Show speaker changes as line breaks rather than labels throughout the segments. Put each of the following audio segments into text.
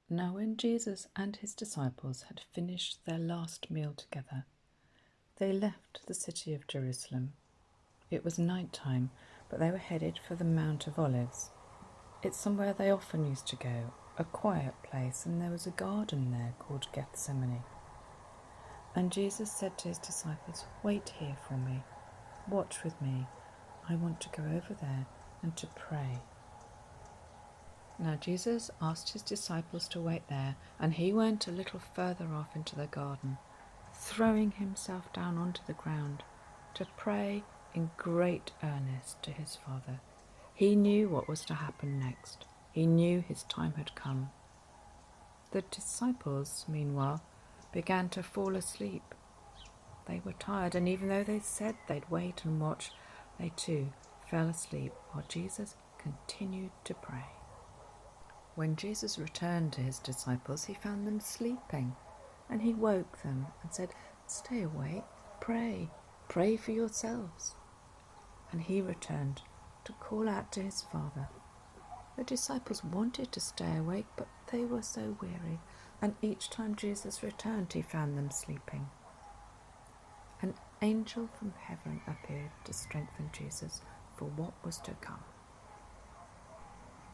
Now when Jesus and his disciples had finished their last meal together, they left the city of Jerusalem. It was night time, but they were headed for the Mount of Olives. It's somewhere they often used to go, a quiet place, and there was a garden there called Gethsemane. And Jesus said to his disciples, "Wait here for me. Watch with me. I want to go over there and to pray." Now Jesus asked his disciples to wait there, and he went a little further off into the garden, throwing himself down onto the ground to pray in great earnest to his Father. He knew what was to happen next. He knew his time had come. The disciples, meanwhile, began to fall asleep. They were tired, and even though they said they'd wait and watch, they too fell asleep while Jesus continued to pray. When Jesus returned to his disciples, he found them sleeping, and he woke them and said, "Stay awake, pray for yourselves." And he returned to call out to his Father. The disciples wanted to stay awake, but they were so weary, and each time Jesus returned, he found them sleeping. An angel from heaven appeared to strengthen Jesus for what was to come.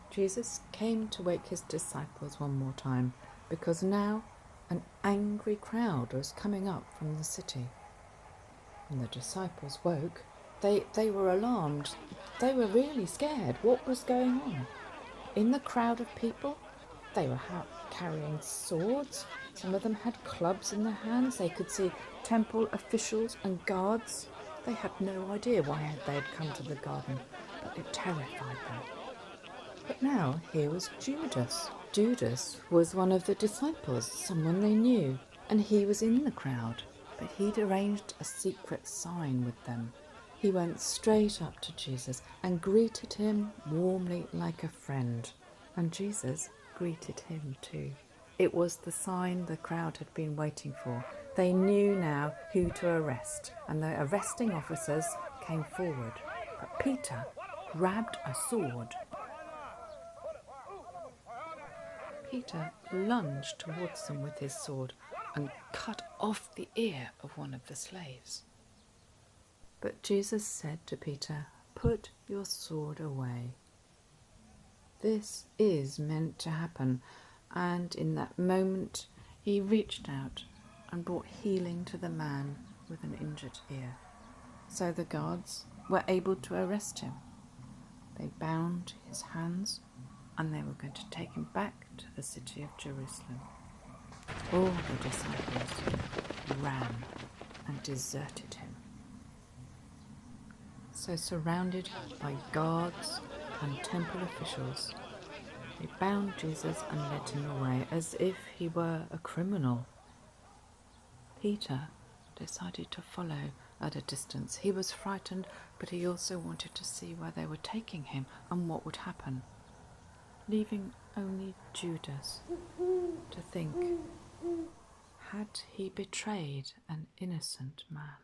Jesus came to wake his disciples one more time, because now an angry crowd was coming up from the city. When the disciples woke, they were alarmed. They were really scared. What was going on? In the crowd of people, they were carrying swords. Some of them had clubs in their hands. They could see temple officials and guards. They had no idea why they had come to the garden, but it terrified them. But now here was Judas. Judas was one of the disciples, someone they knew, and he was in the crowd, but he'd arranged a secret sign with them. He went straight up to Jesus and greeted him warmly like a friend, and Jesus greeted him too. It was the sign the crowd had been waiting for. They knew now who to arrest, and the arresting officers came forward. But Peter grabbed a sword. Peter lunged towards them with his sword and cut off the ear of one of the slaves. But Jesus said to Peter, "Put your sword away." This is meant to happen, and in that moment he reached out and brought healing to the man with an injured ear. So the guards were able to arrest him. They bound his hands, and they were going to take him back to the city of Jerusalem. All the disciples ran and deserted him. So surrounded by guards and temple officials, they bound Jesus and led him away as if he were a criminal. Peter decided to follow at a distance. He was frightened, but he also wanted to see where they were taking him and what would happen, leaving only Judas to think, had he betrayed an innocent man?